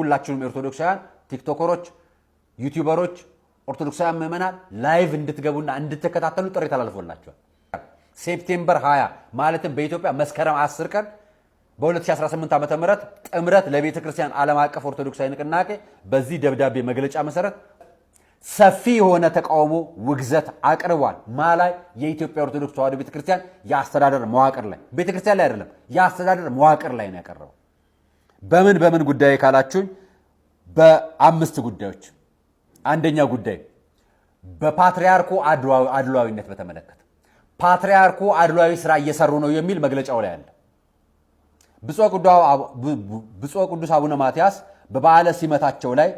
ሁላችሁም ኦርቶዶክሳውያን ቲክቶከሮች ዩቲዩበሮች ኦርቶዶክሳውያን ምዕመናን ላይቭ እንድትገቡና እንድትከታተሉ ጥሪ ተላልፎላችኋል። ሴፕቴምበር 20 ማለትም በኢትዮጵያ መስከረም 10 ቀን በ2018 ዓመተ ምህረት ጥምረት ለቤተ ክርስቲያን ዓለም አቀፍ ኦርቶዶክሳዊ ንቅናቄ በዚህ ደብዳቤ መግለጫ መሰረት ሰፊ የሆነ ተቃውሞ ውግዘት አቅርቧል። ማላይ የኢትዮጵያ ኦርቶዶክስ ተዋሕዶ ቤተክርስቲያን የአስተዳደር መዋቅር ላይ ቤተክርስቲያን ላይ አይደለም የአስተዳደር መዋቅር ላይ ነው ያቀረበው። በምን ጉዳይ ካላችሁኝ በአምስት ጉዳዮች። አንደኛ ጉዳይ በፓትሪያርኩ አድሏዊነት በተመለከተ ፓትሪያርኩ አድሏዊ ስራ እየሰሩ ነው የሚል መግለጫው ላይ አለ። ብፁዕ ቅዱስ አቡነ ማትያስ በበዓለ ሲመታቸው ላይ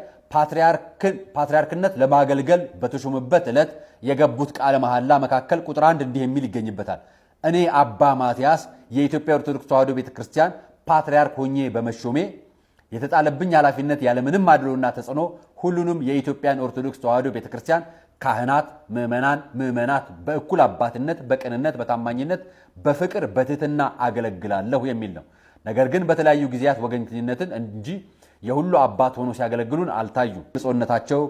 ፓትሪያርክነት ለማገልገል በተሾመበት ዕለት የገቡት ቃለ መሐላ መካከል ቁጥር 1 እንዲህ የሚል ይገኝበታል። እኔ አባ ማትያስ የኢትዮጵያ ኦርቶዶክስ ተዋሕዶ ቤተክርስቲያን ፓትሪያርክ ሆኜ በመሾሜ የተጣለብኝ ኃላፊነት ያለምንም አድሎና ተጽዕኖ ሁሉንም የኢትዮጵያን ኦርቶዶክስ ተዋሕዶ ቤተክርስቲያን ካህናት፣ ምዕመናት በእኩል አባትነት፣ በቅንነት፣ በታማኝነት፣ በፍቅር፣ በትህትና አገለግላለሁ የሚል ነው። ነገር ግን በተለያዩ ጊዜያት ወገንተኝነትን እንጂ የሁሉ አባት ሆኖ ሲያገለግሉን አልታዩ። ብፁዕነታቸው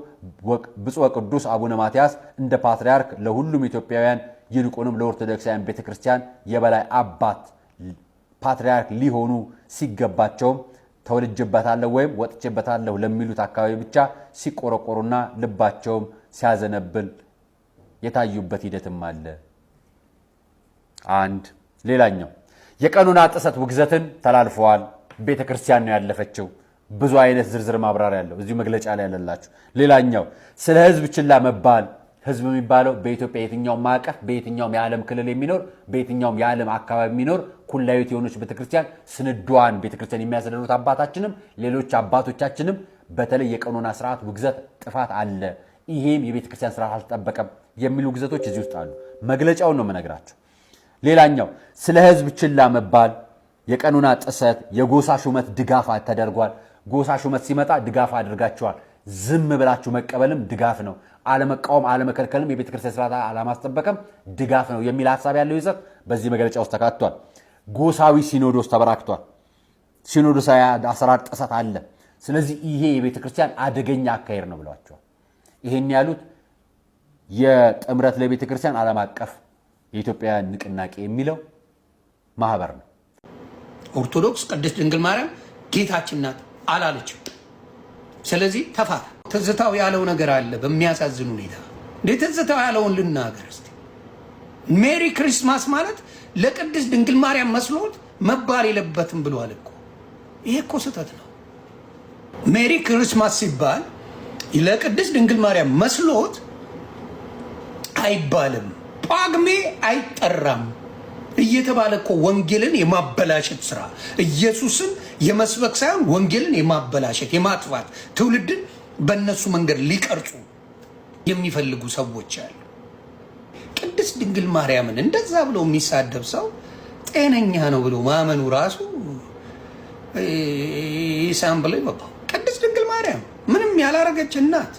ብፁዕ ቅዱስ አቡነ ማትያስ እንደ ፓትሪያርክ ለሁሉም ኢትዮጵያውያን ይልቁንም ለኦርቶዶክሳውያን ቤተክርስቲያን የበላይ አባት ፓትሪያርክ ሊሆኑ ሲገባቸውም ተወልጄበታለሁ ወይም ወጥቼበታለሁ ለሚሉት አካባቢ ብቻ ሲቆረቆሩና ልባቸውም ሲያዘነብል የታዩበት ሂደትም አለ። አንድ ሌላኛው የቀኖና ጥሰት ውግዘትን ተላልፈዋል። ቤተክርስቲያን ነው ያለፈችው። ብዙ አይነት ዝርዝር ማብራሪያ ያለው እዚሁ መግለጫ ላይ ያለላችሁ። ሌላኛው ስለ ህዝብ ችላ መባል። ህዝብ የሚባለው በኢትዮጵያ የትኛውም ማዕቀፍ በየትኛውም የዓለም ክልል የሚኖር በየትኛውም የዓለም አካባቢ የሚኖር ኩላዊት የሆነች ቤተክርስቲያን ስንዷን ቤተክርስቲያን የሚያስተዳድሩት አባታችንም ሌሎች አባቶቻችንም በተለይ የቀኖና ስርዓት ውግዘት ጥፋት አለ፣ ይሄም የቤተክርስቲያን ስርዓት አልተጠበቀም የሚሉ ውግዘቶች እዚህ ውስጥ አሉ። መግለጫውን ነው የምነግራችሁ። ሌላኛው ስለ ህዝብ ችላ መባል፣ የቀኖና ጥሰት፣ የጎሳ ሹመት ድጋፍ ተደርጓል። ጎሳ ሹመት ሲመጣ ድጋፍ አድርጋቸዋል። ዝም ብላችሁ መቀበልም ድጋፍ ነው። አለመቃወም አለመከልከልም የቤተክርስቲያን ስርዓት አለማስጠበቅም ድጋፍ ነው የሚል ሐሳብ ያለው ይዘት በዚህ መግለጫ ውስጥ ተካቷል። ጎሳዊ ሲኖዶስ ተበራክቷል። ሲኖዶሳዊ አሰራር ጥሰት አለ። ስለዚህ ይሄ የቤተክርስቲያን አደገኛ አካሄድ ነው ብለዋቸዋል። ይሄን ያሉት የጥምረት ለቤተክርስቲያን ዓለም አቀፍ የኢትዮጵያ ንቅናቄ የሚለው ማህበር ነው። ኦርቶዶክስ ቅድስት ድንግል ማርያም ጌታችን ናት አላለችም። ስለዚህ ተፋታ። ትዝታው ያለው ነገር አለ በሚያሳዝን ሁኔታ። ትዝታው ያለውን ልናገር እስቲ። ሜሪ ክሪስማስ ማለት ለቅድስት ድንግል ማርያም መስሎት መባል የለበትም ብሏል እኮ። ይሄ እኮ ስህተት ነው። ሜሪ ክሪስማስ ሲባል ለቅድስት ድንግል ማርያም መስሎት አይባልም። ጳጉሜ አይጠራም እየተባለ እኮ ወንጌልን የማበላሸት ስራ ኢየሱስን የመስበክ ሳይሆን ወንጌልን የማበላሸት የማጥፋት ትውልድን በእነሱ መንገድ ሊቀርጹ የሚፈልጉ ሰዎች አሉ። ቅድስት ድንግል ማርያምን እንደዛ ብሎ የሚሳደብ ሰው ጤነኛ ነው ብሎ ማመኑ ራሱ ይሳምብለ ይባባው። ቅድስት ድንግል ማርያም ምንም ያላረገች እናት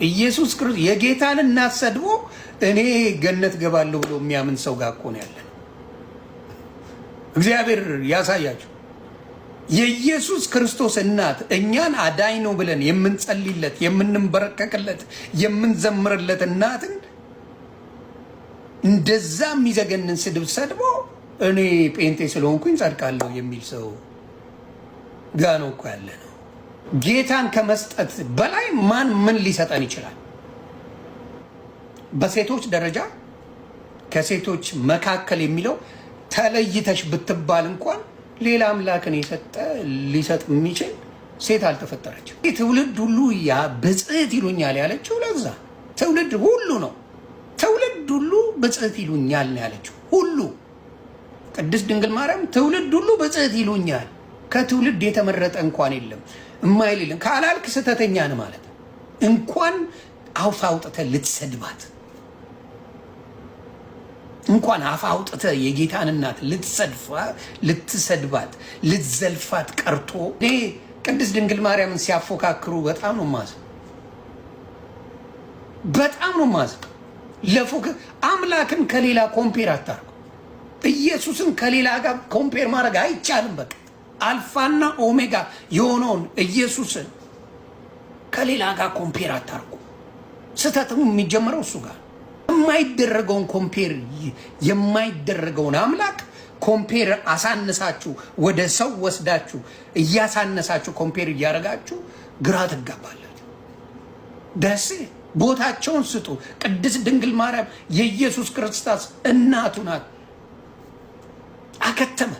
ኢየሱስ ክርስቶስ የጌታን እናት ሰድቦ እኔ ገነት ገባለሁ ብሎ የሚያምን ሰው ጋር እኮ ነው ያለን። እግዚአብሔር ያሳያችሁ። የኢየሱስ ክርስቶስ እናት እኛን አዳኝ ነው ብለን የምንጸልይለት የምንበረከክለት የምንዘምርለት እናትን እንደዛ የሚዘገንን ስድብ ሰድቦ እኔ ጴንጤ ስለሆንኩኝ ጸድቃለሁ የሚል ሰው ጋር ነው እኮ ያለ ነው። ጌታን ከመስጠት በላይ ማን ምን ሊሰጠን ይችላል? በሴቶች ደረጃ ከሴቶች መካከል የሚለው ተለይተሽ ብትባል እንኳን ሌላ አምላክን የሰጠ ሊሰጥ የሚችል ሴት አልተፈጠረችም። ትውልድ ሁሉ ያ ብጽዕት ይሉኛል ያለችው ለዛ ትውልድ ሁሉ ነው። ትውልድ ሁሉ ብጽዕት ይሉኛል ነው ያለችው። ሁሉ ቅድስት ድንግል ማርያም ትውልድ ሁሉ ብጽዕት ይሉኛል፣ ከትውልድ የተመረጠ እንኳን የለም እማይል የለም ካላልክ ስተተኛ ነህ ማለት እንኳን አፍ አውጥተህ ልትሰድባት እንኳን አፍ አውጥተህ የጌታን እናት ልትሰድባት ልትዘልፋት ቀርቶ ቅድስት ድንግል ማርያምን ሲያፎካክሩ በጣም ነው ማዘ በጣም ነው ማዘ። አምላክን ከሌላ ኮምፔር አታርጉ። ኢየሱስን ከሌላ ጋር ኮምፔር ማድረግ አይቻልም። በቃ አልፋና ኦሜጋ የሆነውን ኢየሱስን ከሌላ ጋር ኮምፔር አታርጉ። ስህተትም የሚጀምረው እሱ ጋር የማይደረገውን ኮምፔር የማይደረገውን አምላክ ኮምፔር አሳነሳችሁ ወደ ሰው ወስዳችሁ እያሳነሳችሁ ኮምፔር እያደረጋችሁ ግራ ትጋባላችሁ። ደስ ቦታቸውን ስጡ። ቅድስት ድንግል ማርያም የኢየሱስ ክርስቶስ እናቱ ናት። አከተመ።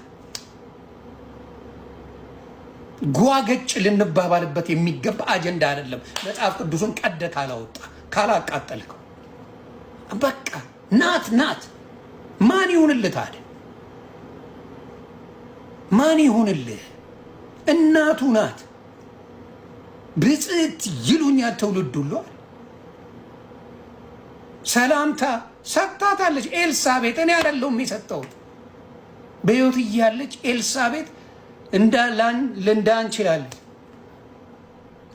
ጓገጭ ልንባባልበት የሚገባ አጀንዳ አይደለም። መጽሐፍ ቅዱስን ቀደ ካላወጣ ካላቃጠልከው በቃ ናት። ማን ይሁንልህ ታዲያ? ማን ይሁንልህ? እናቱ ናት። ብጽዕት ይሉኛል ትውልድ ሁሉ። ሰላምታ ሰጥታታለች ኤልሳቤጥ። እኔ አይደለሁም የሰጠሁት። በሕይወት እያለች ኤልሳቤጥ እንዳንችላለች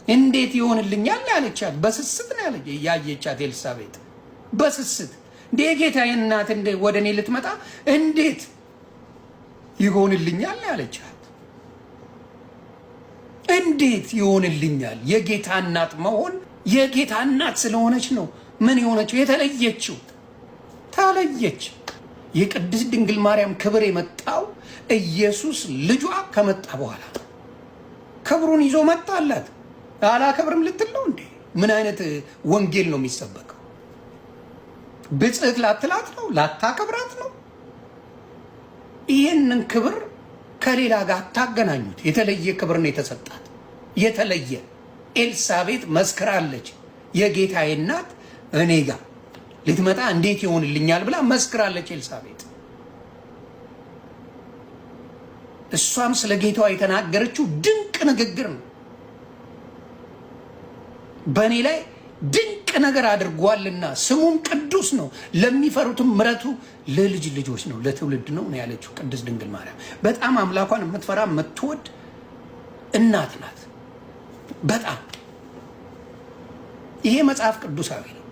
እንዴት ይሆንልኛል ያለቻት በስስት ነው ያየቻት ኤልሳቤጥ። በስስት እንደ የጌታዬ እናት ወደ እኔ ልትመጣ እንዴት ይሆንልኛል ያለቻት። እንዴት ይሆንልኛል? የጌታ እናት መሆን የጌታ እናት ስለሆነች ነው። ምን የሆነችው? የተለየችው ተለየች። የቅድስት ድንግል ማርያም ክብር የመጣው ኢየሱስ ልጇ ከመጣ በኋላ ክብሩን ይዞ መጣላት። አላከብርም ልትል ነው እንዴ? ምን አይነት ወንጌል ነው የሚሰበከው? ብጽዕት ላትላት ነው? ላታከብራት ነው? ይህንን ክብር ከሌላ ጋር አታገናኙት። የተለየ ክብር ነው የተሰጣት። የተለየ ኤልሳቤጥ መስክራለች። የጌታዬ እናት እኔ ጋር ልትመጣ እንዴት ይሆንልኛል ብላ መስክራለች ኤልሳቤጥ። እሷም ስለ ጌታዋ የተናገረችው ድንቅ ንግግር ነው። በእኔ ላይ ድንቅ ነገር አድርጓልና ስሙም ቅዱስ ነው፣ ለሚፈሩትም ምሕረቱ ለልጅ ልጆች ነው፣ ለትውልድ ነው ያለችው ቅድስት ድንግል ማርያም። በጣም አምላኳን የምትፈራ የምትወድ እናት ናት። በጣም ይሄ መጽሐፍ ቅዱሳዊ ነው።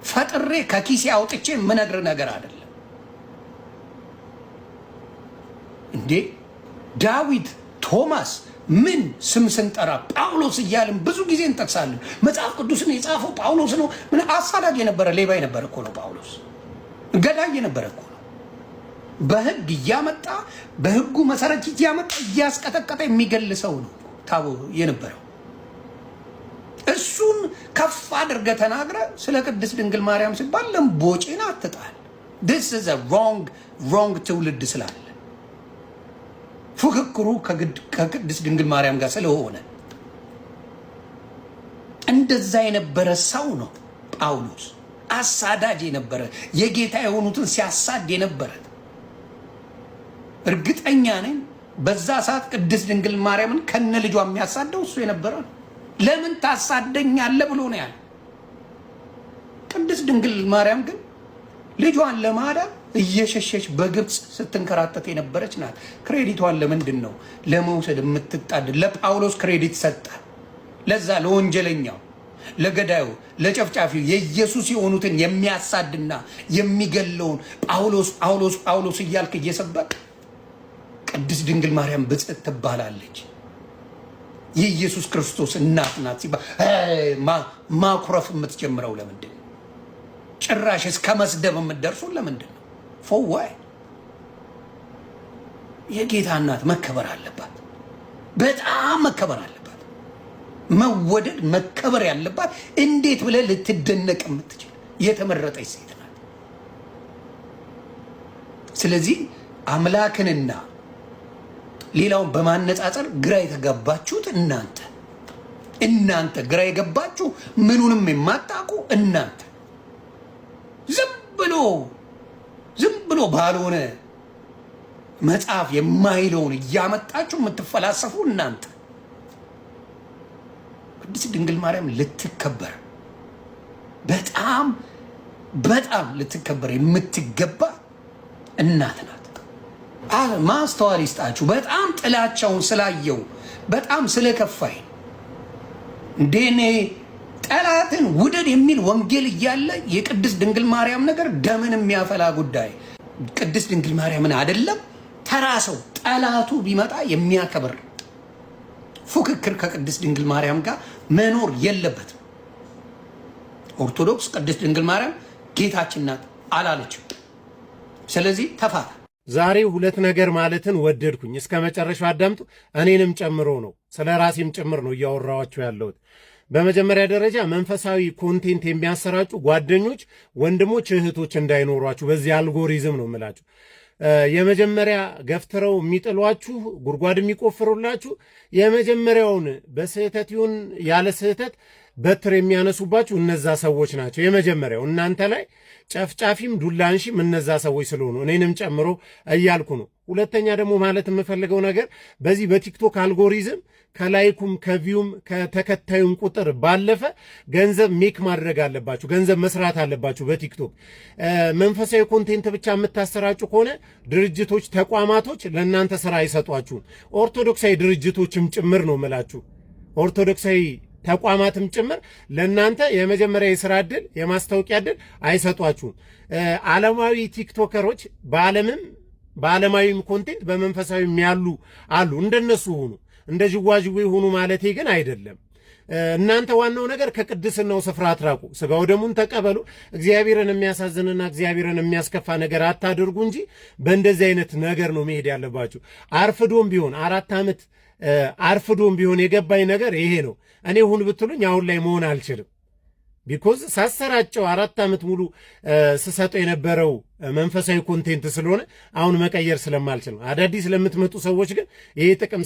ፈጥሬ ከኪሴ አውጥቼ የምነግር ነገር አይደለም እንዴ። ዳዊት፣ ቶማስ ምን ስም ስንጠራ ጳውሎስ እያልን ብዙ ጊዜ እንጠቅሳለን። መጽሐፍ ቅዱስን የጻፈው ጳውሎስ ነው። ምን አሳዳጅ የነበረ ሌባ የነበረ እኮ ነው ጳውሎስ። ገዳይ የነበረ እኮ ነው። በሕግ እያመጣ በሕጉ መሰረት እያመጣ እያስቀጠቀጠ የሚገል ሰው ነው ታቦ የነበረው። እሱን ከፍ አድርገህ ተናግረህ ስለ ቅድስት ድንግል ማርያም ሲባል ለምቦጭን አትጣል። this is a wrong ትውልድ ስላለ ፉክክሩ ከቅድስት ድንግል ማርያም ጋር ስለሆነ እንደዛ የነበረ ሰው ነው ጳውሎስ። አሳዳጅ የነበረ የጌታ የሆኑትን ሲያሳድ የነበረ። እርግጠኛ ነኝ በዛ ሰዓት ቅድስት ድንግል ማርያምን ከነ ልጇ የሚያሳደው እሱ የነበረ ነው። ለምን ታሳደኛለህ ብሎ ነው ያለ። ቅድስት ድንግል ማርያም ግን ልጇን ለማዳን እየሸሸች በግብፅ ስትንከራተት የነበረች ናት። ክሬዲቷን ለምንድን ነው ለመውሰድ የምትጣድ? ለጳውሎስ ክሬዲት ሰጠ። ለዛ ለወንጀለኛው፣ ለገዳዩ፣ ለጨፍጫፊው የኢየሱስ የሆኑትን የሚያሳድና የሚገለውን ጳውሎስ እያልክ እየሰበክ ቅድስት ድንግል ማርያም ብጽዕት ትባላለች። የኢየሱስ ክርስቶስ እናት ናት ሲባል ማኩረፍ የምትጀምረው ለምንድን ነው? ጭራሽ እስከ መስደብ የምትደርሱ ለምንድን ነው? ፎዋይ የጌታ እናት መከበር አለባት። በጣም መከበር አለባት። መወደድ መከበር ያለባት። እንዴት ብለህ ልትደነቅ የምትችል የተመረጠች ሴት ናት። ስለዚህ አምላክንና ሌላውን በማነጻጸር ግራ የተጋባችሁት እናንተ ግራ የገባችሁ ምኑንም የማታውቁ እናንተ ዝም ብሎ ባልሆነ መጽሐፍ የማይለውን እያመጣችሁ የምትፈላሰፉ እናንተ። ቅድስት ድንግል ማርያም ልትከበር በጣም ልትከበር የምትገባ እናት ናት። ማስተዋል ይስጣችሁ። በጣም ጥላቻውን ስላየው በጣም ስለከፋኝ እንደኔ ጠላትን ውደድ የሚል ወንጌል እያለ የቅድስት ድንግል ማርያም ነገር ደምን የሚያፈላ ጉዳይ። ቅድስት ድንግል ማርያምን አይደለም ተራ ሰው ጠላቱ ቢመጣ የሚያከብር ፉክክር ከቅድስት ድንግል ማርያም ጋር መኖር የለበትም። ኦርቶዶክስ ቅድስት ድንግል ማርያም ጌታችን ናት አላለችም። ስለዚህ ተፋታ። ዛሬ ሁለት ነገር ማለትን ወደድኩኝ። እስከ መጨረሻው አዳምጡ። እኔንም ጨምሮ ነው፣ ስለ ራሴም ጭምር ነው እያወራኋቸው ያለሁት። በመጀመሪያ ደረጃ መንፈሳዊ ኮንቴንት የሚያሰራጩ ጓደኞች፣ ወንድሞች፣ እህቶች እንዳይኖሯችሁ በዚህ አልጎሪዝም ነው የምላችሁ። የመጀመሪያ ገፍትረው የሚጥሏችሁ ጉድጓድ የሚቆፍሩላችሁ የመጀመሪያውን በስህተት ይሁን ያለ ስህተት በትር የሚያነሱባችሁ እነዛ ሰዎች ናቸው። የመጀመሪያው እናንተ ላይ ጨፍጫፊም ዱላንሺም እነዛ ሰዎች ስለሆኑ እኔንም ጨምሮ እያልኩ ነው። ሁለተኛ ደግሞ ማለት የምፈልገው ነገር በዚህ በቲክቶክ አልጎሪዝም ከላይኩም ከቪውም ከተከታዩም ቁጥር ባለፈ ገንዘብ ሜክ ማድረግ አለባችሁ፣ ገንዘብ መስራት አለባችሁ። በቲክቶክ መንፈሳዊ ኮንቴንት ብቻ የምታሰራጩ ከሆነ ድርጅቶች፣ ተቋማቶች ለእናንተ ስራ አይሰጧችሁም። ኦርቶዶክሳዊ ድርጅቶችም ጭምር ነው የምላችሁ፣ ኦርቶዶክሳዊ ተቋማትም ጭምር ለእናንተ የመጀመሪያ የስራ ዕድል የማስታወቂያ ዕድል አይሰጧችሁም። ዓለማዊ ቲክቶከሮች በዓለማዊም ኮንቴንት በመንፈሳዊም ያሉ አሉ። እንደነሱ ሁኑ፣ እንደ ዥዋዥዌ ሁኑ ማለቴ ግን አይደለም። እናንተ ዋናው ነገር ከቅድስናው ስፍራ አትራቁ፣ ስጋው ደሙን ተቀበሉ። እግዚአብሔርን የሚያሳዝንና እግዚአብሔርን የሚያስከፋ ነገር አታድርጉ እንጂ በእንደዚህ አይነት ነገር ነው መሄድ ያለባችሁ። አርፍዶም ቢሆን 4 ዓመት አርፍዶም ቢሆን የገባኝ ነገር ይሄ ነው። እኔ ሁን ብትሉኝ አሁን ላይ መሆን አልችልም። ቢኮዝ ሳሰራጨው 4 ዓመት ሙሉ ስሰጠው የነበረው መንፈሳዊ ኮንቴንት ስለሆነ አሁን መቀየር ስለማልችል ነው። አዳዲስ ስለምትመጡ ሰዎች ግን ይሄ ጥቅም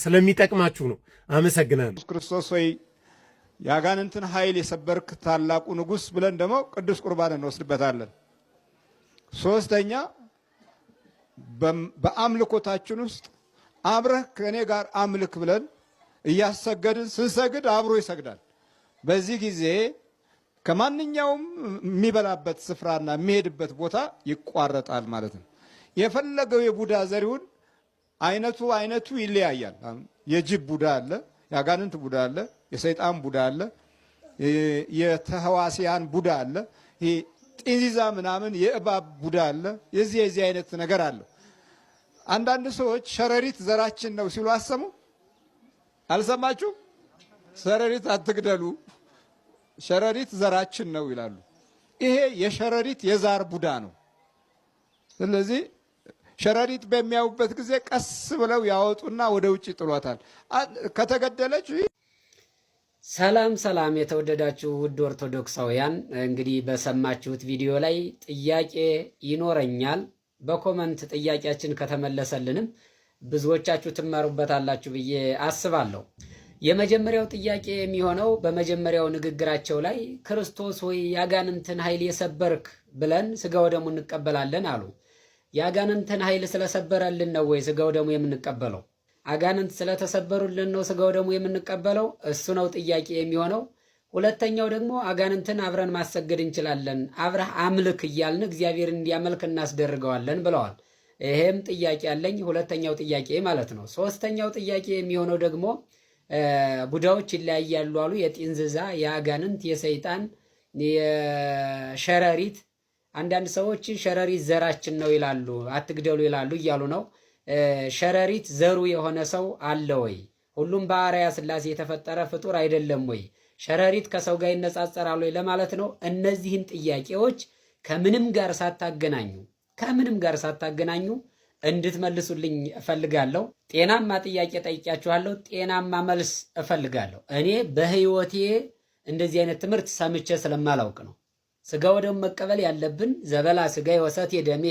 ስለሚጠቅማችሁ ነው። አመሰግናለሁ። ኢየሱስ ክርስቶስ ሆይ የአጋንንትን ኃይል የሰበርክ ታላቁ ንጉሥ ብለን ደግሞ ቅዱስ ቁርባን እንወስድበታለን። ሶስተኛ በአምልኮታችን ውስጥ አብረህ ከእኔ ጋር አምልክ ብለን እያሰገድን ስንሰግድ አብሮ ይሰግዳል። በዚህ ጊዜ ከማንኛውም የሚበላበት ስፍራና የሚሄድበት ቦታ ይቋረጣል ማለት ነው። የፈለገው የቡዳ ዘር ይሁን አይነቱ ይለያያል። የጅብ ቡዳ አለ፣ የአጋንንት ቡዳ አለ፣ የሰይጣን ቡዳ አለ፣ የተህዋሲያን ቡዳ አለ፣ ጢንዚዛ ምናምን የእባብ ቡዳ አለ። የዚህ አይነት ነገር አለ። አንዳንድ ሰዎች ሸረሪት ዘራችን ነው ሲሉ አሰሙ አልሰማችሁ? ሸረሪት አትግደሉ፣ ሸረሪት ዘራችን ነው ይላሉ። ይሄ የሸረሪት የዛር ቡዳ ነው። ስለዚህ ሸረሪት በሚያዩበት ጊዜ ቀስ ብለው ያወጡና ወደ ውጭ ጥሏታል። ከተገደለች ሰላም የተወደዳችሁ ውድ ኦርቶዶክሳውያን፣ እንግዲህ በሰማችሁት ቪዲዮ ላይ ጥያቄ ይኖረኛል። በኮመንት ጥያቄያችን ከተመለሰልንም ብዙዎቻችሁ ትማሩበታላችሁ ብዬ አስባለሁ። የመጀመሪያው ጥያቄ የሚሆነው በመጀመሪያው ንግግራቸው ላይ ክርስቶስ ሆይ የአጋንንትን ኃይል የሰበርክ ብለን ስጋው ደሙ እንቀበላለን አሉ። የአጋንንትን ኃይል ስለሰበረልን ነው ወይ ስጋው ደሙ የምንቀበለው? አጋንንት ስለተሰበሩልን ነው ስጋው ደሙ የምንቀበለው? እሱ ነው ጥያቄ የሚሆነው። ሁለተኛው ደግሞ አጋንንትን አብረን ማሰገድ እንችላለን፣ አብረህ አምልክ እያልን እግዚአብሔር እንዲያመልክ እናስደርገዋለን ብለዋል። ይሄም ጥያቄ አለኝ፣ ሁለተኛው ጥያቄ ማለት ነው። ሶስተኛው ጥያቄ የሚሆነው ደግሞ ቡዳዎች ይለያያሉ አሉ። የጢንዝዛ፣ የአጋንንት፣ የሰይጣን፣ የሸረሪት። አንዳንድ ሰዎች ሸረሪት ዘራችን ነው ይላሉ፣ አትግደሉ ይላሉ እያሉ ነው። ሸረሪት ዘሩ የሆነ ሰው አለ ወይ? ሁሉም በአርአያ ሥላሴ የተፈጠረ ፍጡር አይደለም ወይ? ሸረሪት ከሰው ጋር ይነጻጸራሉ ወይ ለማለት ነው። እነዚህን ጥያቄዎች ከምንም ጋር ሳታገናኙ እንድትመልሱልኝ እፈልጋለሁ። ጤናማ ጥያቄ ጠይቂያችኋለሁ፣ ጤናማ መልስ እፈልጋለሁ። እኔ በህይወቴ እንደዚህ አይነት ትምህርት ሰምቼ ስለማላውቅ ነው። ስጋው ደሙ መቀበል ያለብን ዘበላ ስጋዬ ወሰቴ ደሜ፣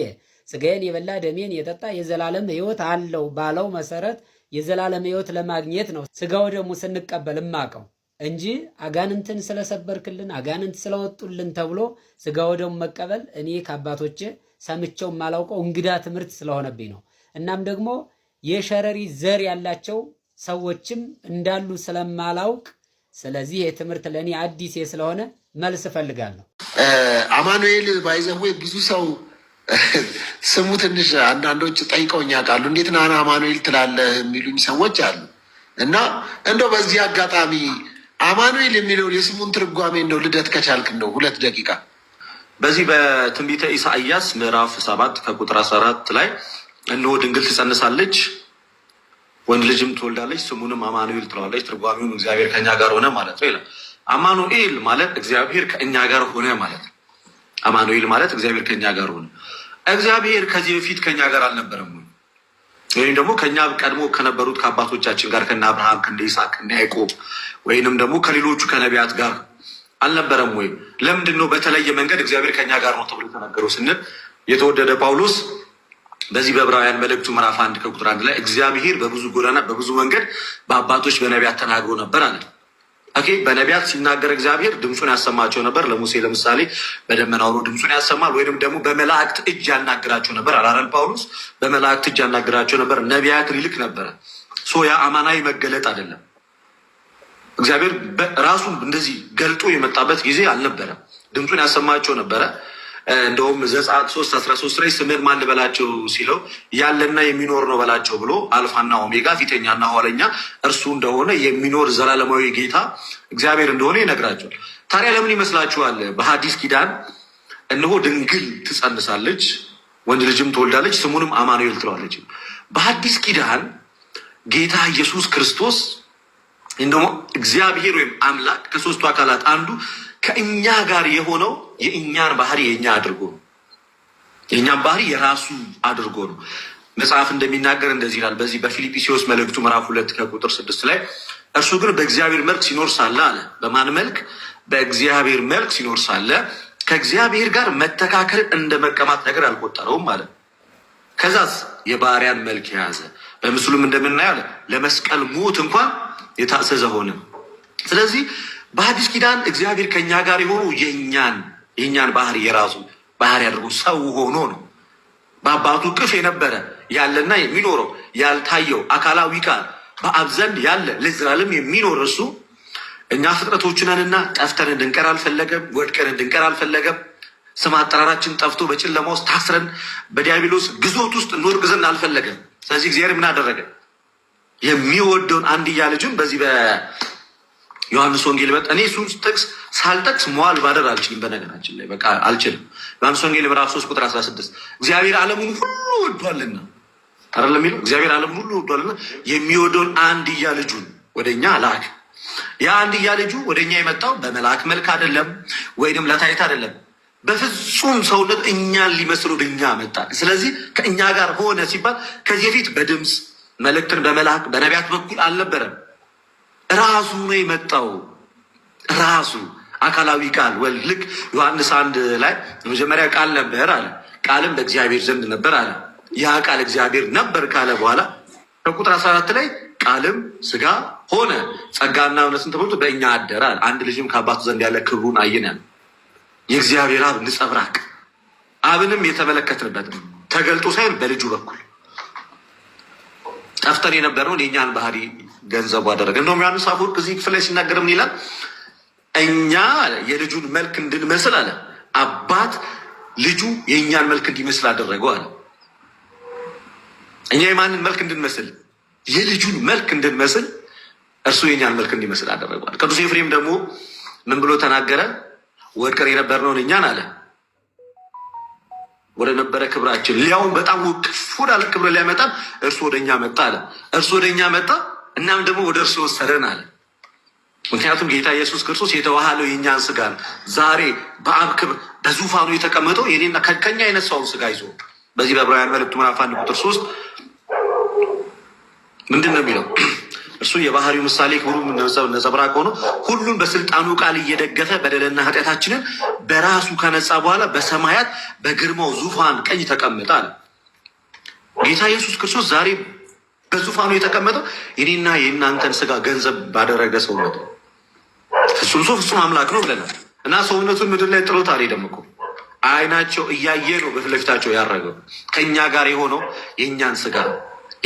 ስጋዬን የበላ ደሜን የጠጣ የዘላለም ህይወት አለው ባለው መሰረት የዘላለም ህይወት ለማግኘት ነው ስጋው ደሙ ስንቀበል እማቀው እንጂ አጋንንትን ስለሰበርክልን አጋንንት ስለወጡልን ተብሎ ስጋው ደሙ መቀበል እኔ ከአባቶቼ ሰምቼው ማላውቀው እንግዳ ትምህርት ስለሆነብኝ ነው። እናም ደግሞ የሸረሪ ዘር ያላቸው ሰዎችም እንዳሉ ስለማላውቅ፣ ስለዚህ የትምህርት ለእኔ አዲስ ስለሆነ መልስ እፈልጋለሁ። አማኑኤል ባይዘዌ ብዙ ሰው ስሙ ትንሽ አንዳንዶች ጠይቀውኝ ያውቃሉ። እንዴት ናና አማኑኤል ትላለህ የሚሉኝ ሰዎች አሉ። እና እንደው በዚህ አጋጣሚ አማኑኤል የሚለውን የስሙን ትርጓሜ እንደው ልደት ከቻልክ እንደው 2 ደቂቃ። በዚህ በትንቢተ ኢሳይያስ ምዕራፍ 7 ከቁጥር 14 ላይ እነሆ ድንግል ትጸንሳለች፣ ወንድ ልጅም ትወልዳለች፣ ስሙንም አማኑኤል ትለዋለች። ትርጓሚውም እግዚአብሔር ከእኛ ጋር ሆነ ማለት ነው ይላል። አማኑኤል ማለት እግዚአብሔር ከእኛ ጋር ሆነ ማለት ነው። አማኑኤል ማለት እግዚአብሔር ከእኛ ጋር ሆነ። እግዚአብሔር ከዚህ በፊት ከእኛ ጋር አልነበረም ወይም ደግሞ ከእኛ ቀድሞ ከነበሩት ከአባቶቻችን ጋር ከነ አብርሃም፣ ከነ ይስሐቅ፣ ከነ ያዕቆብ ወይንም ደግሞ ከሌሎቹ ከነቢያት ጋር አልነበረም ወይ? ለምንድን ነው በተለየ መንገድ እግዚአብሔር ከእኛ ጋር ነው ተብሎ የተናገረው ስንል የተወደደ ጳውሎስ በዚህ በዕብራውያን መልእክቱ ምዕራፍ 1 ከቁጥር 1 ላይ እግዚአብሔር በብዙ ጎዳና በብዙ መንገድ በአባቶች በነቢያት ተናግሮ ነበር አለ። ኦኬ፣ በነቢያት ሲናገር እግዚአብሔር ድምፁን ያሰማቸው ነበር። ለሙሴ ለምሳሌ በደመና ሆኖ ድምፁን ያሰማል፣ ወይንም ደግሞ በመላእክት እጅ ያናግራቸው ነበር አላረል ጳውሎስ። በመላእክት እጅ ያናግራቸው ነበር፣ ነቢያትን ይልክ ነበረ። ያ አማናዊ መገለጥ አይደለም። እግዚአብሔር ራሱ እንደዚህ ገልጦ የመጣበት ጊዜ አልነበረም። ድምፁን ያሰማቸው ነበረ። እንደውም ዘጸአት 3:13 ላይ ስምህን ማን ልበላቸው ሲለው ያለና የሚኖር ነው በላቸው ብሎ አልፋና ኦሜጋ ፊተኛና ኋለኛ እርሱ እንደሆነ የሚኖር ዘላለማዊ ጌታ እግዚአብሔር እንደሆነ ይነግራቸዋል። ታዲያ ለምን ይመስላችኋል በሐዲስ ኪዳን እነሆ ድንግል ትጸንሳለች፣ ወንድ ልጅም ትወልዳለች፣ ስሙንም አማኑኤል ትለዋለች? በሐዲስ ኪዳን ጌታ ኢየሱስ ክርስቶስ እንደሞ እግዚአብሔር ወይም አምላክ ከሶስቱ አካላት አንዱ ከእኛ ጋር የሆነው የእኛን ባህሪ የእኛ አድርጎ ነው። የእኛን ባህሪ የራሱ አድርጎ ነው። መጽሐፍ እንደሚናገር እንደዚህ ይላል። በዚህ በፊልጵስዩስ መልእክቱ ምዕራፍ 2 ከቁጥር 6 ላይ እርሱ ግን በእግዚአብሔር መልክ ሲኖር ሳለ አለ። በማን መልክ? በእግዚአብሔር መልክ ሲኖር ሳለ ከእግዚአብሔር ጋር መተካከልን እንደ መቀማት ነገር አልቆጠረውም አለ። ከዛስ የባሪያን መልክ የያዘ በምስሉም እንደምናየው አለ ለመስቀል ሞት እንኳን የታዘዘ ሆነ። ስለዚህ በሐዲስ ኪዳን እግዚአብሔር ከኛ ጋር የሆኑ የእኛን ባህሪ የራሱ ባህሪ አድርጎ ሰው ሆኖ ነው። በአባቱ እቅፍ የነበረ ያለና የሚኖረው ያልታየው አካላዊ ቃል በአብ ዘንድ ያለ ለዘላለም የሚኖር እሱ እኛ ፍጥረቶች ነንና ጠፍተን እንድንቀር አልፈለገም። ወድቀን እንድንቀር አልፈለገም። ስም አጠራራችን ጠፍቶ በጨለማ ውስጥ ታስረን በዲያብሎስ ግዞት ውስጥ እንወድቅ ዘንድ አልፈለገም። ስለዚህ እግዚአብሔር ምን አደረገ? የሚወደውን አንድያ ልጁን በዚህ ዮሐንስ ወንጌል እኔ እሱን ጥቅስ ሳልጠቅስ መዋል ባደር አልችልም። በነገራችን ላይ በቃ አልችልም። ዮሐንስ ወንጌል ምዕራፍ 3 ቁጥር 16 እግዚአብሔር ዓለሙን ሁሉ ወዷልና አይደለም የሚለው? እግዚአብሔር ዓለሙን ሁሉ ወዷልና የሚወደውን አንድያ ልጁን ወደኛ ላክ። ያ አንድያ ልጁ ወደኛ የመጣው በመልአክ መልክ አይደለም፣ ወይንም ለታይታ አይደለም። በፍጹም ሰውነት እኛን ሊመስል ወደኛ መጣ። ስለዚህ ከእኛ ጋር ሆነ ሲባል ከዚህ በፊት በድምፅ መልእክትን በመልአክ በነቢያት በኩል አልነበረም። ራሱ ነው የመጣው። ራሱ አካላዊ ቃል ወልድ። ልክ ዮሐንስ 1 ላይ መጀመሪያ ቃል ነበር አለ፣ ቃልም በእግዚአብሔር ዘንድ ነበር አለ። ያ ቃል እግዚአብሔር ነበር ካለ በኋላ ከቁጥር 14 ላይ ቃልም ስጋ ሆነ ጸጋና እውነትን ተሞልቶ በእኛ አደረ አለ። አንድ ልጅም ከአባቱ ዘንድ ያለ ክብሩን አየን ያለ የእግዚአብሔር አብ ንጸብራቅ፣ አብንም የተመለከትንበት ተገልጦ ሳይሆን በልጁ በኩል ጠፍተን የነበረውን የእኛን ባህሪ ገንዘቡ አደረገ። እንደውም ዮሐንስ አፈወርቅ እዚህ ክፍል ላይ ሲናገር ምን ይላል? እኛ የልጁን መልክ እንድንመስል አለ አባት ልጁ የእኛን መልክ እንዲመስል አደረገው አለ። እኛ የማንን መልክ እንድንመስል? የልጁን መልክ እንድንመስል እርሱ የእኛን መልክ እንዲመስል አደረገዋል። ቅዱስ ኤፍሬም ደግሞ ምን ብሎ ተናገረ? ወድቀን የነበርነውን እኛን አለ ወደ ነበረ ክብራችን ሊያውም በጣም ከፍ ወዳለ ክብር ሊያመጣን እርሱ ወደኛ መጣ አለ። እርሱ ወደኛ መጣ እናም ደግሞ ወደ እርሱ ወሰደን አለ። ምክንያቱም ጌታ ኢየሱስ ክርስቶስ የተዋሃለው የእኛን ስጋ ነው። ዛሬ በአብ ክብር በዙፋኑ የተቀመጠው የኔና ከኛ የነሳውን ስጋ ይዞ በዚህ በዕብራውያን መልእክቱ ምዕራፍ 1 ቁጥር 3 ምንድን ነው የሚለው? እርሱ የባህሪው ምሳሌ ክብሩ ነጸብራቅ ሆኖ ሁሉን በስልጣኑ ቃል እየደገፈ በደልና ኃጢአታችንን በራሱ ከነጻ በኋላ በሰማያት በግርማው ዙፋን ቀኝ ተቀመጠ አለ። ጌታ ኢየሱስ ክርስቶስ ዛሬ በዙፋኑ የተቀመጠው የኔና የእናንተን ስጋ ገንዘብ ባደረገ ሰውነት ነው። ፍጹም ሰው ፍጹም አምላክ ነው ብለናል እና ሰውነቱን ምድር ላይ ጥሎት አልሄደም እኮ። አይናቸው እያየ ነው በፊት ለፊታቸው ያረገው። ከእኛ ጋር የሆነው የእኛን ስጋ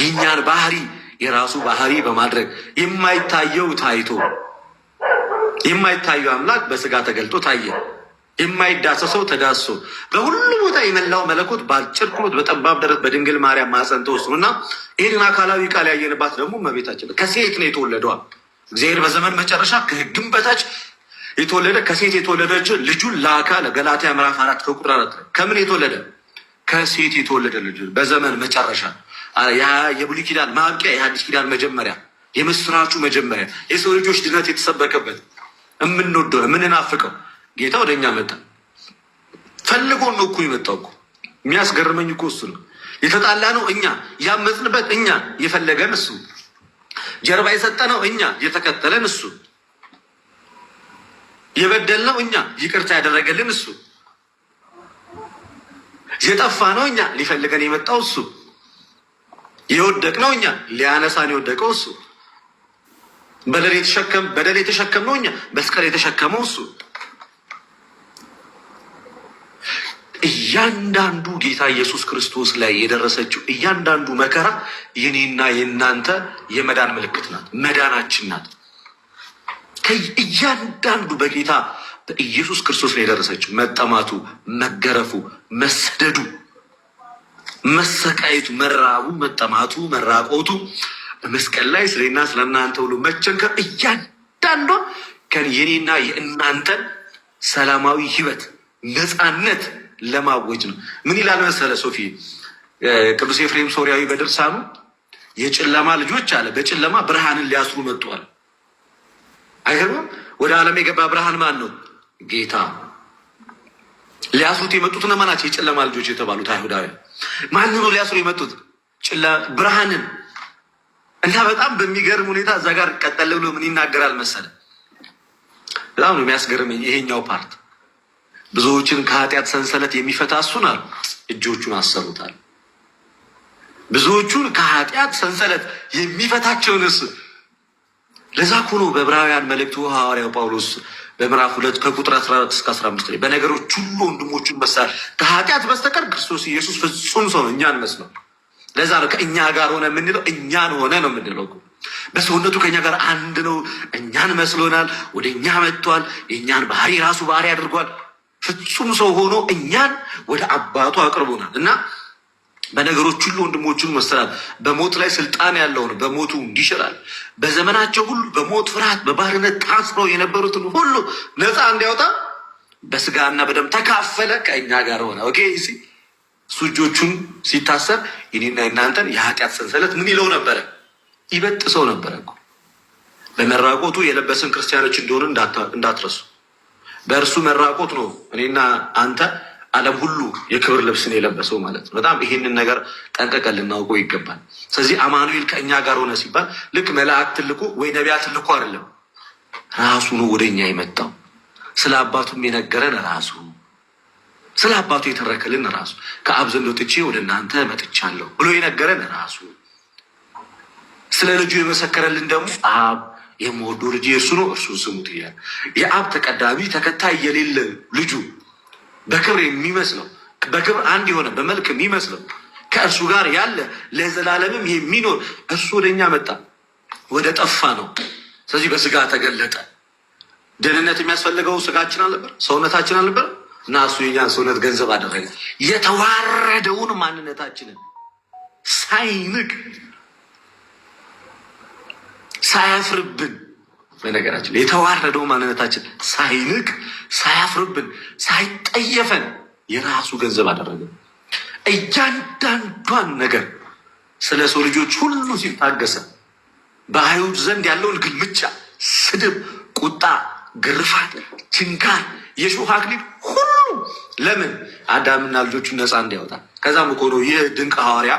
የእኛን ባህሪ የራሱ ባህሪ በማድረግ የማይታየው ታይቶ የማይታየው አምላክ በስጋ ተገልጦ ታየ። የማይዳሰሰው ተዳስሶ በሁሉ ቦታ የመላው መለኮት በአጭር ቁመት በጠባብ ደረት በድንግል ማርያም ማኅፀን ተወስኖ እና ይህንን አካላዊ ቃል ያየንባት ደግሞ እመቤታችን ከሴት ነው የተወለደዋል። እግዚአብሔር በዘመን መጨረሻ ከሕግም በታች የተወለደ ከሴት የተወለደች ልጁን ላከ። ለገላትያ ምዕራፍ 4 ከቁጥር 4 ከምን የተወለደ? ከሴት የተወለደ ልጅ በዘመን መጨረሻ የብሉይ ኪዳን ማብቂያ የሐዲስ ኪዳን መጀመሪያ የምስራቹ መጀመሪያ የሰው ልጆች ድነት የተሰበከበት የምንወደው የምንናፍቀው ጌታ ወደ እኛ መጣ። ፈልጎን ነው እኮ የመጣው እኮ። የሚያስገርመኝ እኮ እሱ ነው። የተጣላ ነው እኛ፣ ያመጽንበት እኛ፣ የፈለገን እሱ፣ ጀርባ የሰጠነው እኛ፣ የተከተለን እሱ፣ የበደልነው እኛ፣ ይቅርታ ያደረገልን እሱ፣ የጠፋ ነው እኛ፣ ሊፈልገን የመጣው እሱ፣ የወደቅነው እኛ፣ ሊያነሳን የወደቀው እሱ፣ በደል የተሸከምነው እኛ፣ መስቀል የተሸከመው እሱ። እያንዳንዱ ጌታ ኢየሱስ ክርስቶስ ላይ የደረሰችው እያንዳንዱ መከራ የኔና የእናንተ የመዳን ምልክት ናት፣ መዳናችን ናት። እያንዳንዱ በጌታ በኢየሱስ ክርስቶስ ላይ የደረሰችው መጠማቱ፣ መገረፉ፣ መሰደዱ፣ መሰቃየቱ፣ መራቡ፣ መጠማቱ፣ መራቆቱ፣ መስቀል ላይ ስለና ስለእናንተ ብሎ መቸንከር እያንዳንዷ የኔና የእናንተን ሰላማዊ ህይወት ነፃነት ለማወጅ ነው። ምን ይላል መሰለ ሶፊ ቅዱስ ኤፍሬም ሶርያዊ በድርሳኑ የጨለማ ልጆች አለ በጨለማ ብርሃንን ሊያስሩ መጥተዋል። አይገርምም? ወደ ዓለም የገባ ብርሃን ማን ነው? ጌታ። ሊያስሩት የመጡት እነማን ናቸው? የጨለማ ልጆች የተባሉት አይሁዳውያን። ማን ነው ሊያስሩ የመጡት? ብርሃንን። እና በጣም በሚገርም ሁኔታ እዛ ጋር ቀጠል ብሎ ምን ይናገራል መሰለ? በጣም ነው የሚያስገርመኝ ይሄኛው ፓርት። ብዙዎችን ከኃጢአት ሰንሰለት የሚፈታ እሱን አሉ፣ እጆቹን አሰሩታል። ብዙዎቹን ከኃጢአት ሰንሰለት የሚፈታቸውን እሱ። ለዛ እኮ ነው በዕብራውያን መልእክቱ ሐዋርያው ጳውሎስ በምዕራፍ 2 ከቁጥር 14 እስከ 15 ላይ በነገሮች ሁሉ ወንድሞቹን መሳል ከኃጢአት በስተቀር ክርስቶስ ኢየሱስ ፍጹም ሰው ነው እኛን መስለው። ለዛ ነው ከእኛ ጋር ሆነ የምንለው፣ እኛን ሆነ ነው የምንለው። በሰውነቱ ከእኛ ጋር አንድ ነው፣ እኛን መስሎናል፣ ወደ እኛ መጥቷል፣ የእኛን ባህሪ ራሱ ባህሪ አድርጓል። ፍጹም ሰው ሆኖ እኛን ወደ አባቱ አቅርቦናል እና በነገሮች ሁሉ ወንድሞቹን መሰላል። በሞት ላይ ስልጣን ያለውን በሞቱ እንዲሽራል፣ በዘመናቸው ሁሉ በሞት ፍርሃት በባርነት ታስረው የነበሩትን ሁሉ ነፃ እንዲያወጣ በስጋና በደም ተካፈለ፣ ከእኛ ጋር ሆነ። ኦኬ እሱ እጆቹን ሲታሰር የኔና የናንተን የኃጢአት ሰንሰለት ምን ይለው ነበረ? ይበጥሰው ነበረ እኮ። በመራቆቱ የለበስን ክርስቲያኖች እንደሆነ እንዳትረሱ። በእርሱ መራቆት ነው እኔና አንተ ዓለም ሁሉ የክብር ልብስን የለበሰው ማለት ነው። በጣም ይሄንን ነገር ጠንቀቀን ልናውቀው ይገባል። ስለዚህ አማኑኤል ከእኛ ጋር ሆነ ሲባል ልክ መላእክት ልኮ ወይ ነቢያት ልኮ አይደለም፣ ራሱ ነው ወደ እኛ የመጣው። ስለ አባቱም የነገረን ራሱ፣ ስለ አባቱ የተረከልን ራሱ። ከአብ ዘንድ ወጥቼ ወደ እናንተ መጥቻለሁ ብሎ የነገረን ራሱ። ስለ ልጁ የመሰከረልን ደግሞ አብ የምወደው ልጅ እርሱ ነው እርሱን ስሙት እያለ የአብ ተቀዳሚ ተከታይ የሌለ ልጁ በክብር የሚመስለው በክብር አንድ የሆነ በመልክ የሚመስለው ከእርሱ ጋር ያለ ለዘላለምም የሚኖር እርሱ ወደኛ መጣ፣ ወደ ጠፋ ነው። ስለዚህ በስጋ ተገለጠ። ደህንነት የሚያስፈልገው ስጋችን አልነበር፣ ሰውነታችን አልነበር እና እሱ የኛን ሰውነት ገንዘብ አደረገ። የተዋረደውን ማንነታችንን ሳይንቅ ሳያፍርብን፣ በነገራችን የተዋረደው ማንነታችን ሳይንቅ ሳያፍርብን ሳይጠየፈን የራሱ ገንዘብ አደረገ። እያንዳንዷን ነገር ስለ ሰው ልጆች ሁሉ ሲታገሰ በአይሁድ ዘንድ ያለውን ግልምጫ፣ ስድብ፣ ቁጣ፣ ግርፋት፣ ችንካር፣ የሾህ አክሊል ሁሉ ለምን? አዳምና ልጆቹን ነፃ እንዲያወጣ። ከዛም እኮ ነው ይህ ድንቅ ሐዋርያ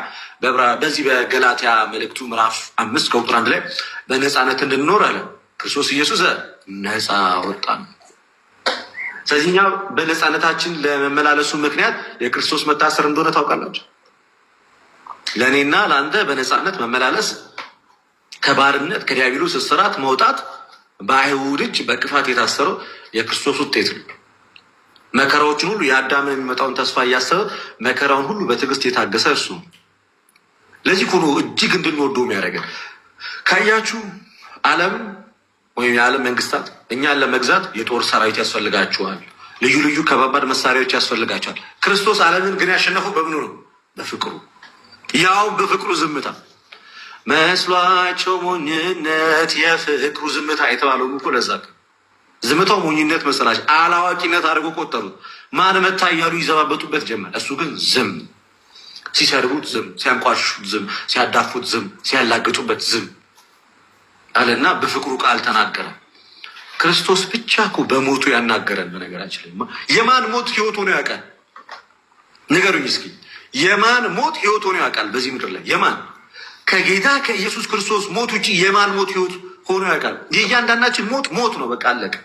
በዚህ በገላትያ መልእክቱ ምዕራፍ 5 ከቁጥር 1 ላይ በነፃነት እንድንኖር አለ ክርስቶስ ኢየሱስ ነፃ ወጣን። ስለዚህ እኛ በነፃነታችን ለመመላለሱ ምክንያት የክርስቶስ መታሰር እንደሆነ ታውቃላችሁ። ለእኔና ለአንተ በነፃነት መመላለስ ከባርነት ከዲያብሎስ እስራት መውጣት በአይሁድ እጅ በክፋት የታሰረው የክርስቶስ ውጤት ነው። መከራዎችን ሁሉ የአዳምን የሚመጣውን ተስፋ እያሰበ መከራውን ሁሉ በትዕግስት የታገሰ እርሱ ነው። ለዚህ እኮ ነው እጅግ እንድንወደው የሚያደርገን። ካያችሁ ዓለም ወይም የዓለም መንግስታት እኛን ለመግዛት የጦር ሰራዊት ያስፈልጋቸዋል፣ ልዩ ልዩ ከባባድ መሳሪያዎች ያስፈልጋቸዋል። ክርስቶስ ዓለምን ግን ያሸነፈው በምኑ ነው? በፍቅሩ። ያው በፍቅሩ ዝምታ መስሏቸው ሞኝነት የፍቅሩ ዝምታ የተባለው እኮ ለዛ ዝምታው ሞኝነት መሰላቸው፣ አላዋቂነት አድርጎ ቆጠሩት። ማን መታ እያሉ ይዘባበቱበት ጀመር። እሱ ግን ዝም ሲሰርቡት ዝም፣ ሲያንቋሽሹት ዝም፣ ሲያዳፉት ዝም፣ ሲያላግጡበት ዝም አለና በፍቅሩ ቃል ተናገረ። ክርስቶስ ብቻ እኮ በሞቱ ያናገረን። በነገራችን ላይ የማን ሞት ህይወት ሆኖ ያውቃል? ንገሩኝ እስኪ። የማን ሞት ህይወት ሆኖ ያውቃል? በዚህ ምድር ላይ የማን ከጌታ ከኢየሱስ ክርስቶስ ሞት ውጭ የማን ሞት ህይወት ሆኖ ያውቃል? የእያንዳንዳችን ሞት ሞት ነው። በቃ አለቀ።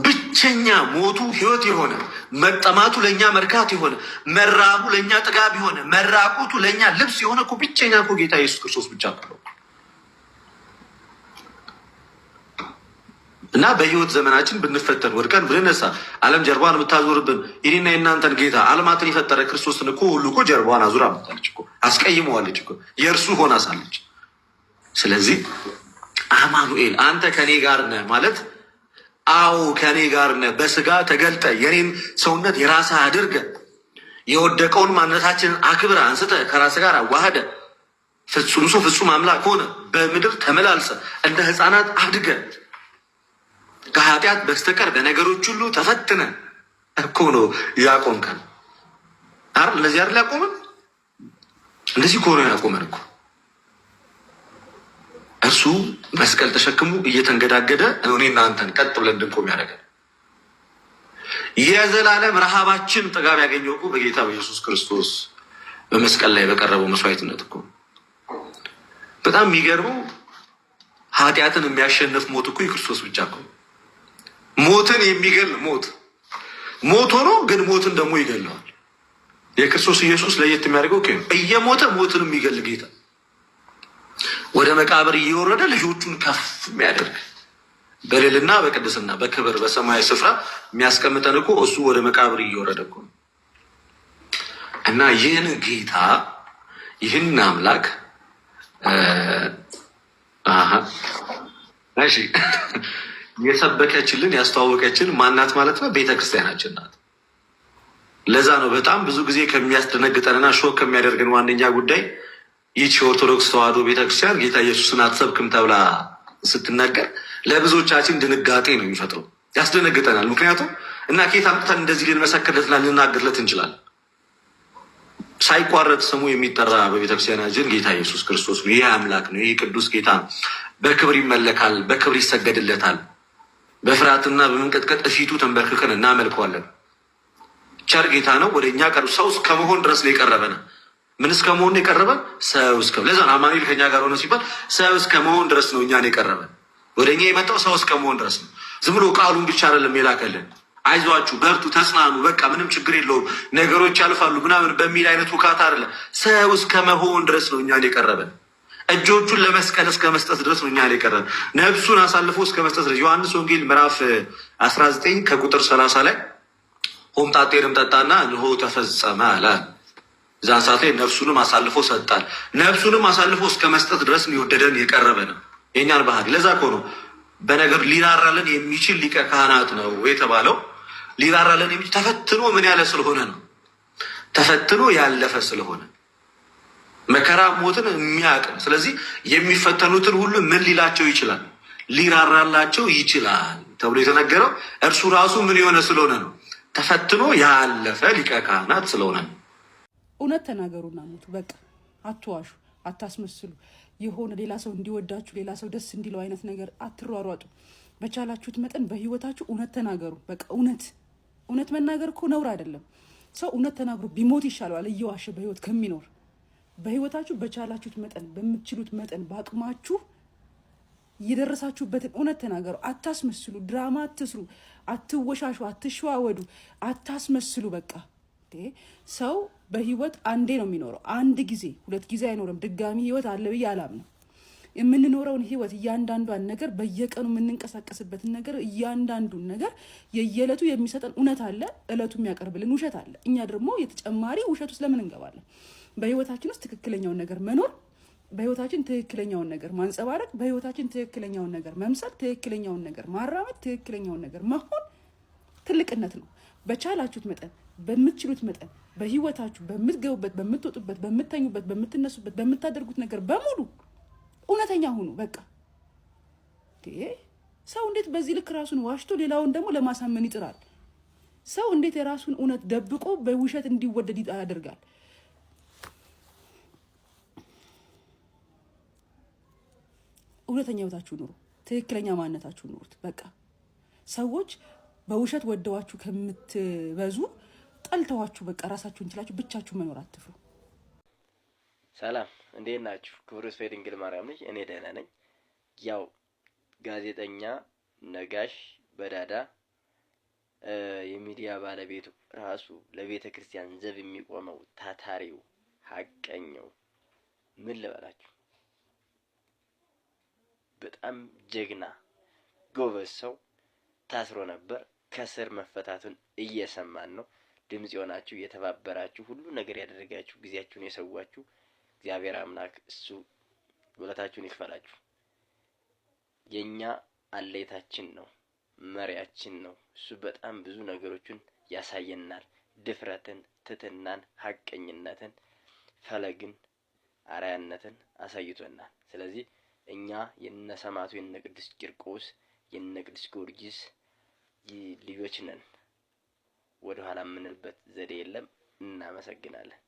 ብቸኛ ሞቱ ህይወት የሆነ መጠማቱ ለእኛ መርካት የሆነ መራቡ ለእኛ ጥጋብ የሆነ መራቆቱ ለእኛ ልብስ የሆነ እኮ ብቸኛ እኮ ጌታ ኢየሱስ ክርስቶስ ብቻ ነው። እና በህይወት ዘመናችን ብንፈተን ወድቀን ብንነሳ ዓለም ጀርባዋን የምታዞርብን የኔና የእናንተን ጌታ ዓለማትን የፈጠረ ክርስቶስን እኮ ሁሉ እኮ ጀርባዋን አዙራ መታለች እኮ አስቀይመዋለች እኮ የእርሱ ሆና ሳለች። ስለዚህ አማኑኤል አንተ ከኔ ጋር ነህ ማለት አዎ ከኔ ጋር ነህ፣ በስጋ ተገልጠ የኔን ሰውነት የራስህ አድርገ የወደቀውን ማንነታችንን አክብረ አንስተ ከራስ ጋር አዋህደ ፍጹም ሰው ፍጹም አምላክ ሆነ በምድር ተመላልሰ እንደ ህፃናት አድገ ከኃጢአት በስተቀር በነገሮች ሁሉ ተፈትነ እኮ ነው ያቆምከን አይደል? እንደዚህ አይደል ያቆመን? እንደዚህ እኮ ነው ያቆመን እኮ። እርሱ መስቀል ተሸክሙ እየተንገዳገደ እኔና አንተን ቀጥ ብለን እንድንቆም ያደረገን። የዘላለም ረሃባችን ጥጋብ ያገኘው እኮ በጌታ በኢየሱስ ክርስቶስ በመስቀል ላይ በቀረበው መስዋዕትነት እኮ። በጣም የሚገርመው ኃጢአትን የሚያሸንፍ ሞት እኮ የክርስቶስ ብቻ እኮ። ሞትን የሚገል ሞት ሆኖ ግን ሞትን ደግሞ ይገለዋል። የክርስቶስ ኢየሱስ ለየት የሚያደርገው እየሞተ ሞትን የሚገል ጌታ፣ ወደ መቃብር እየወረደ ልጆቹን ከፍ የሚያደርግ በልዕልና በቅድስና በክብር በሰማያዊ ስፍራ የሚያስቀምጠን እኮ እሱ ወደ መቃብር እየወረደ እኮ እና ይህን ጌታ ይህን አምላክ እሺ የሰበከችልን ያስተዋወቀችን ማናት ማለት ነው? ቤተክርስቲያናችን ናት። ለዛ ነው በጣም ብዙ ጊዜ ከሚያስደነግጠንና ሾክ ከሚያደርገን ዋነኛ ጉዳይ ይህች ኦርቶዶክስ ተዋሕዶ ቤተክርስቲያን ጌታ ኢየሱስን አትሰብክም ተብላ ስትናገር ለብዙዎቻችን ድንጋጤ ነው የሚፈጥረው፣ ያስደነግጠናል። ምክንያቱም እና ከየት አምጥተን እንደዚህ ልንመሰክርለትና ልናገርለት እንችላለን? ሳይቋረጥ ስሙ የሚጠራ በቤተክርስቲያናችን ጌታ ኢየሱስ ክርስቶስ ነው። ይህ አምላክ ነው። ይህ ቅዱስ ጌታ ነው። በክብር ይመለካል፣ በክብር ይሰገድለታል። በፍርሃትና በመንቀጥቀጥ ፊቱ ተንበርክከን እናመልከዋለን። ቸር ጌታ ነው። ወደ እኛ ቀርብ ሰው እስከመሆን ድረስ ነው የቀረበን። ምን እስከመሆን ነው የቀረበን? ሰው እስከ ለዛ አማኑኤል ከኛ ጋር ሆነ ሲባል ሰው እስከመሆን ድረስ ነው እኛን የቀረበን። ወደ እኛ የመጣው ሰው እስከመሆን ድረስ ነው። ዝም ብሎ ቃሉን ብቻ አይደለም የላከልን። አይዟችሁ፣ በርቱ፣ ተጽናኑ፣ በቃ ምንም ችግር የለውም ነገሮች ያልፋሉ ምናምን በሚል አይነት ውካታ አይደለም። ሰው እስከመሆን ድረስ ነው እኛን የቀረበን። እጆቹን ለመስቀል እስከ መስጠት ድረስ ነው እኛን የቀረበን። ነፍሱን አሳልፎ እስከ መስጠት ድረስ ዮሐንስ ወንጌል ምዕራፍ 19 ከቁጥር 30 ላይ ሆምጣጤንም ጠጣና እንሆ ተፈጸመ አለ። እዛን ሰዓት ላይ ነፍሱንም አሳልፎ ሰጣል። ነፍሱንም አሳልፎ እስከ መስጠት ድረስ የወደደን የቀረበን የእኛን ባህሪ። ለዛ እኮ ነው በነገር ሊራራለን የሚችል ሊቀ ካህናት ነው የተባለው። ሊራራለን የሚችል ተፈትኖ ምን ያለ ስለሆነ ነው። ተፈትኖ ያለፈ ስለሆነ መከራ ሞትን የሚያውቅ። ስለዚህ የሚፈተኑትን ሁሉ ምን ሊላቸው ይችላል? ሊራራላቸው ይችላል ተብሎ የተነገረው እርሱ ራሱ ምን የሆነ ስለሆነ ነው። ተፈትኖ ያለፈ ሊቀ ካህናት ስለሆነ ነው። እውነት ተናገሩና ሞቱ። በቃ አትዋሹ፣ አታስመስሉ። የሆነ ሌላ ሰው እንዲወዳችሁ ሌላ ሰው ደስ እንዲለው አይነት ነገር አትሯሯጡ። በቻላችሁት መጠን በህይወታችሁ እውነት ተናገሩ። በቃ እውነት መናገር እኮ ነውር አይደለም። ሰው እውነት ተናግሮ ቢሞት ይሻለዋል እየዋሸ በህይወት ከሚኖር። በህይወታችሁ በቻላችሁት መጠን በምትችሉት መጠን በአቅማችሁ የደረሳችሁበትን እውነት ተናገሩ። አታስመስሉ፣ ድራማ አትስሩ፣ አትወሻሹ፣ አትሸዋወዱ፣ አታስመስሉ። በቃ ሰው በህይወት አንዴ ነው የሚኖረው። አንድ ጊዜ ሁለት ጊዜ አይኖርም። ድጋሚ ህይወት አለ ብዬ አላምንም። የምንኖረውን ህይወት እያንዳንዷን ነገር በየቀኑ የምንንቀሳቀስበትን ነገር እያንዳንዱን ነገር የየዕለቱ የሚሰጠን እውነት አለ፣ እለቱ የሚያቀርብልን ውሸት አለ። እኛ ደግሞ የተጨማሪ ውሸት ውስጥ ለምን እንገባለን? በህይወታችን ውስጥ ትክክለኛውን ነገር መኖር፣ በህይወታችን ትክክለኛውን ነገር ማንጸባረቅ፣ በህይወታችን ትክክለኛውን ነገር መምሰል፣ ትክክለኛውን ነገር ማራመድ፣ ትክክለኛውን ነገር መሆን ትልቅነት ነው። በቻላችሁት መጠን በምትችሉት መጠን በህይወታችሁ በምትገቡበት፣ በምትወጡበት፣ በምትተኙበት፣ በምትነሱበት፣ በምታደርጉት ነገር በሙሉ እውነተኛ ሁኑ። በቃ ሰው እንዴት በዚህ ልክ ራሱን ዋሽቶ ሌላውን ደግሞ ለማሳመን ይጥራል? ሰው እንዴት የራሱን እውነት ደብቆ በውሸት እንዲወደድ ያደርጋል? እውነተኛ ህይወታችሁ ኑሩ። ትክክለኛ ማንነታችሁ ኑሩት። በቃ ሰዎች በውሸት ወደዋችሁ ከምትበዙ ጠልተዋችሁ በቃ ራሳችሁን ችላችሁ ብቻችሁ መኖር አትፍሩ። ሰላም፣ እንዴት ናችሁ? ክብሩ ይስፋ ድንግል ማርያም ነኝ። እኔ ደህና ነኝ። ያው ጋዜጠኛ ነጋሽ በዳዳ የሚዲያ ባለቤቱ ራሱ ለቤተ ክርስቲያን ዘብ የሚቆመው ታታሪው ሀቀኛው ምን ልበላችሁ በጣም ጀግና ጎበዝ ሰው ታስሮ ነበር። ከስር መፈታቱን እየሰማን ነው። ድምጽ የሆናችሁ የተባበራችሁ ሁሉ ነገር ያደረጋችሁ ጊዜያችሁን የሰዋችሁ እግዚአብሔር አምላክ እሱ ውለታችሁን ይክፈላችሁ። የኛ አለይታችን ነው፣ መሪያችን ነው። እሱ በጣም ብዙ ነገሮችን ያሳየናል። ድፍረትን፣ ትትናን፣ ሀቀኝነትን፣ ፈለግን፣ አርአያነትን አሳይቶናል። ስለዚህ እኛ የነሰማዕቱ የነ ቅዱስ ቂርቆስ የነ ቅዱስ ጊዮርጊስ ልጆች ነን። ወደ ኋላ የምንልበት ዘዴ የለም። እናመሰግናለን።